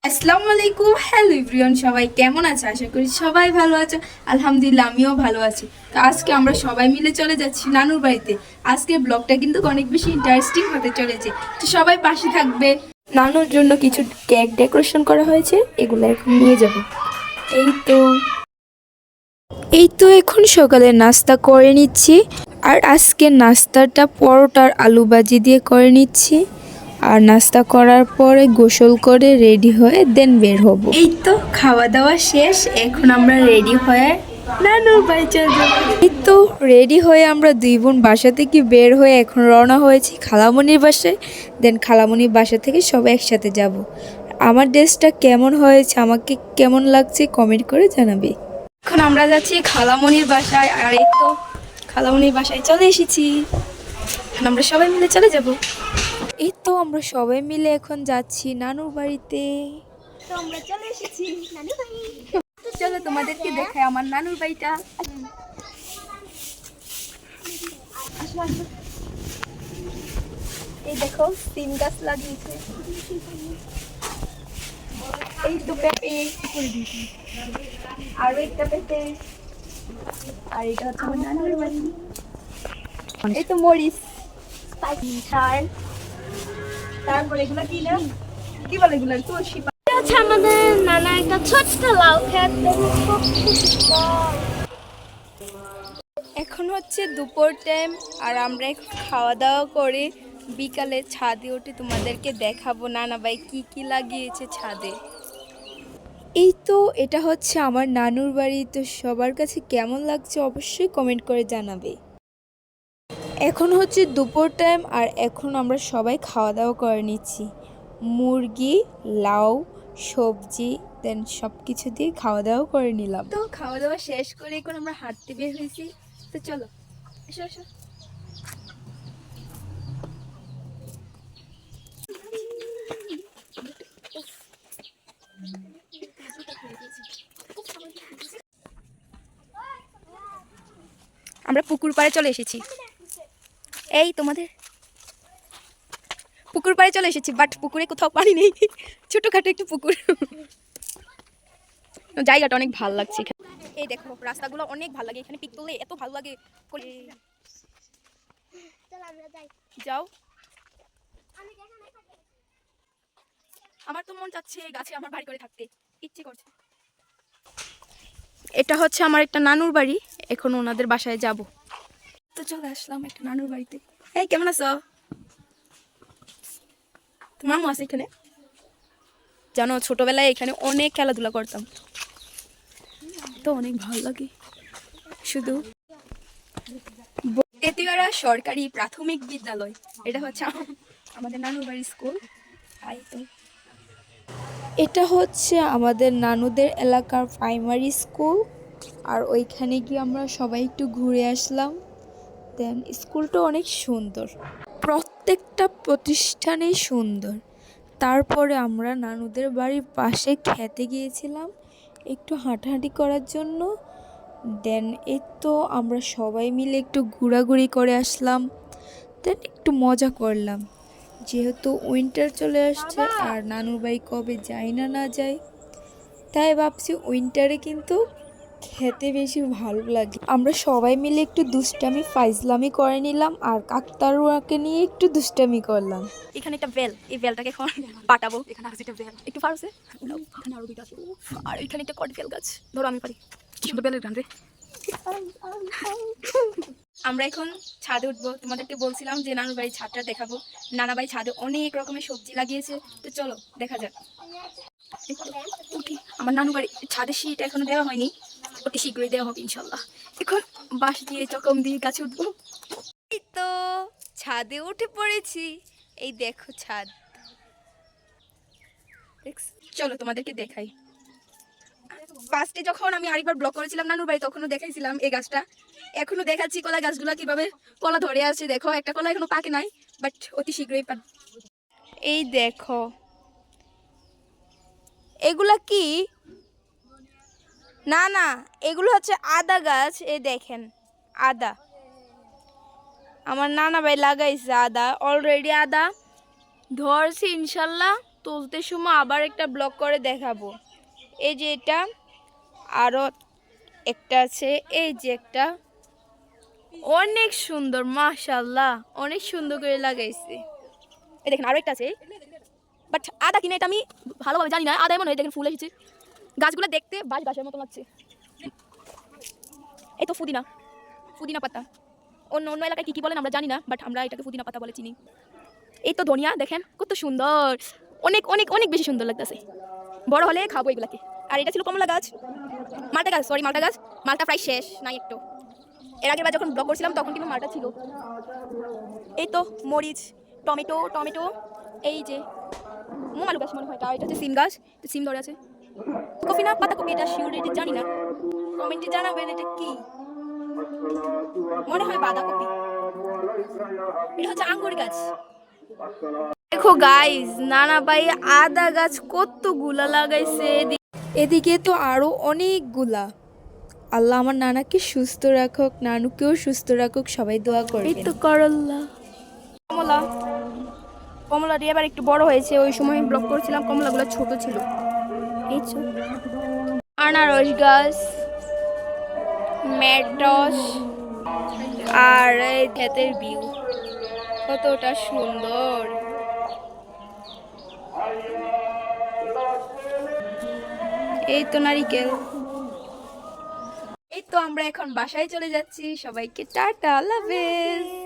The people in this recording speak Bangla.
আসসালামু আলাইকুম। হ্যালো এভরিওয়ান, সবাই কেমন আছে? আশা করি সবাই ভালো আছে। আলহামদুলিল্লাহ, আমিও ভালো আছি। তো আজকে আমরা সবাই মিলে চলে যাচ্ছি নানুর বাড়িতে। আজকের ব্লগটা কিন্তু অনেক বেশি ইন্টারেস্টিং হতে চলেছে, তো সবাই পাশে থাকবে। নানুর জন্য কিছু কেক ডেকোরেশন করা হয়েছে, এগুলো এখন নিয়ে যাব। এই তো এই তো এখন সকালে নাস্তা করে নিচ্ছি। আর আজকে নাস্তাটা পরোটার আলু ভাজি দিয়ে করে নিচ্ছি। আর নাস্তা করার পরে গোসল করে রেডি হয়ে দেন বের হব। এই তো খাওয়া দাওয়া শেষ, এখন আমরা রেডি হয়ে নানুর বাড়ি চলে যাবো। এই তো রেডি হয়ে আমরা দুই বোন বাসা থেকে বের হয়ে এখন রওনা হয়েছি খালামণির বাসায়। দেন খালামণির বাসা থেকে সবাই একসাথে যাব। আমার ড্রেসটা কেমন হয়েছে, আমাকে কেমন লাগছে কমেন্ট করে জানাবে। এখন আমরা যাচ্ছি খালামণির বাসায়। আর এই তো খালামণির বাসায় চলে এসেছি। এখন আমরা সবাই মিলে চলে যাব। এই তো আমরা সবাই মিলে এখন যাচ্ছি নানুর বাড়িতে। তো আমরা চলে এসেছি নানু বাড়ি। চলো তোমাদেরকে দেখাই আমার নানুর বাড়িটা। এই দেখো সিম গাছ লাগিয়েছে। এই তো পেঁপে, আর একটা পেঁপে। আর এটা হচ্ছে আমার নানুর বাড়ি। এই তো মরিচ, সার, তারপরে এগুলা কি না, কি বলে এগুলা, তুলসী পাতা। এটা হচ্ছে আমাদের নানা একটা ছোট্ট লাউ ক্ষেত। এখন হচ্ছে দুপুর টাইম, আর আমরা এখন খাওয়া দাওয়া করে বিকালে ছাদে উঠে তোমাদেরকে দেখাবো নানা ভাই কি কি লাগিয়েছে ছাদে। এই তো এটা হচ্ছে আমার নানুর বাড়ি। তো সবার কাছে কেমন লাগছে অবশ্যই কমেন্ট করে জানাবে। এখন হচ্ছে দুপুর টাইম, আর এখন আমরা সবাই খাওয়া দাওয়া করে নিচ্ছি। মুরগি, লাউ, সবজি, দেন সব কিছু দিয়ে খাওয়া দাওয়া করে নিলাম। তো খাওয়া দাওয়া শেষ করে এখন আমরা হাঁটতে বের হয়েছি। তো চলো, এসো এসো। আমরা পুকুর পাড়ে চলে এসেছি। এই তোমাদের পুকুর পাড়ে চলে এসেছি, বাট পুকুরে কোথাও পানি নেই, ছোটখাটো একটু পুকুর। জায়গাটা অনেক ভালো লাগছে এখানে। এই দেখো রাস্তাগুলো অনেক ভালো লাগে, এখানে পিক তুললে এত ভালো লাগে। যাও, আমার তো মন চাচ্ছে গাছে আমার বাড়ি করে থাকতে, ইচ্ছে করছে। এটা হচ্ছে আমার একটা নানুর বাড়ি, এখন ওনাদের বাসায় যাব। তো চলে আসলাম একটা নানুর বাড়িতে। এই কেমন আছো? তোমার মা আছে এখানে? জানো ছোটবেলায় এখানে অনেক খেলাধুলা করতাম, তো অনেক ভালো লাগে। শুধু তেতিগারা সরকারি প্রাথমিক বিদ্যালয়, এটা হচ্ছে আমাদের নানুর বাড়ির স্কুল। এটা হচ্ছে আমাদের নানুদের এলাকার প্রাইমারি স্কুল। আর ওইখানে গিয়ে আমরা সবাই একটু ঘুরে আসলাম। দেন স্কুলটা অনেক সুন্দর, প্রত্যেকটা প্রতিষ্ঠানেই সুন্দর। তারপরে আমরা নানুদের বাড়ির পাশে খেতে গিয়েছিলাম একটু হাঁটাহাঁটি করার জন্য। দেন এই তো আমরা সবাই মিলে একটু ঘোরাঘুরি করে আসলাম। দেন একটু মজা করলাম, যেহেতু উইন্টার চলে আসছে আর নানুর বাড়ি কবে যাই না না যাই, তাই ভাবছি উইন্টারে কিন্তু খেতে বেশি ভালো লাগে। আমরা সবাই মিলে একটু দুষ্টামি ফাইজলামি করে নিলাম, আর কাকতারুয়াকে নিয়ে একটু দুষ্টামি করলাম। এখানে একটা বেল, এই বেলটাকে এখন পাটাবো। এখানে আছে একটা বেল, একটু পারছে। এখানে আরো দুইটা আছে। আর এখানে একটা কটবেল গাছ, ধরো আমি পারি। কি সুন্দর বেলের গান রে। আমরা এখন ছাদে উঠবো, তোমাদেরকে বলছিলাম যে নানুর বাড়ির ছাদটা দেখাবো। নানা বাড়ি ছাদে অনেক রকমের সবজি লাগিয়েছে, তো চলো দেখা যাক। আমার নানু বাড়ি ছাদে শীত এখনো দেওয়া হয়নি, অতি শীঘ্রই দেওয়া হবে ইনশাল্লাহ। এখন বাঁশ দিয়ে চকম দিয়ে গাছে উঠবো। এই তো ছাদে উঠে পড়েছি, এই দেখো ছাদ। চলো তোমাদেরকে দেখাই। ফার্স্টে যখন আমি আরেকবার ব্লগ করেছিলাম নানুর বাড়ি, তখনও দেখাইছিলাম এই গাছটা। এখনো দেখাচ্ছি কলা গাছগুলা কিভাবে কলা ধরে আছে। দেখো একটা কলা এখনো পাকে নাই, বাট অতি শীঘ্রই পাক। এই দেখো এগুলা কি, না না এগুলো হচ্ছে আদা গাছ। এই দেখেন আদা, আমার নানা ভাই লাগাইছে আদা, অলরেডি আদা ধরছে ইনশাল্লাহ। তুলতে সময় আবার একটা ব্লগ করে দেখাবো। এই যে এটা, আরও একটা আছে, এই যে একটা, অনেক সুন্দর মাশাআল্লাহ, অনেক সুন্দর করে লাগাইছে। এই দেখেন আরও একটা আছে, বাট আদা কিনে এটা আমি ভালোভাবে জানি না, আদা এমন হয় দেখেন ফুল এসেছে, গাছগুলো দেখতে বাঁশের মতো লাগছে। এই তো পুদিনা, পুদিনা পাতা, অন্য অন্য এলাকায় কী কী বলেন আমরা জানি না, বাট আমরা এটাকে পুদিনা পাতা বলে চিনি। এই তো ধনিয়া, দেখেন কত সুন্দর, অনেক অনেক অনেক বেশি সুন্দর লাগতেছে। বড় হলে খাবো এগুলাকে। আর এটা ছিল কমলা গাছ, মালটা গাছ, সরি মালটা গাছ, মালটা প্রায় শেষ নাই একটু। এর আগের বার যখন ব্লগ করছিলাম তখন কিন্তু মালটা ছিল। এই তো মরিচ, টমেটো, টমেটো, এই যে আলু গাছ মনে হয়, আর এটা হচ্ছে সিম গাছ, তো সিম ধরে আছে। কফি না পাতা কপি, এটা শিওর এটা জানি না, কমেন্টে জানাবেন এটা কি, মনে হয় বাঁধাকপি। এটা হচ্ছে আঙ্গুর গাছ। দেখো গাইস, নানা ভাই আদা গাছ কতগুলা লাগাইছে, এদিকে তো আরো অনেকগুলা। আল্লাহ আমার নানাকে সুস্থ রাখুক, নানুকেও সুস্থ রাখুক, সবাই দোয়া করবেন। এই তো করল্লা, কমলা, কমলাটি এবার একটু বড় হয়েছে, ওই সময় ব্লক করেছিলাম কমলাগুলো ছোট ছিল। এই তো আনারস গাছ, মেটস, আর এই ক্ষেতের ভিউ কতটা সুন্দর। এই তো নারিকেল। এই তো আমরা এখন বাসায় চলে যাচ্ছি, সবাইকে টাটা, আল্লাহ হাফেজ।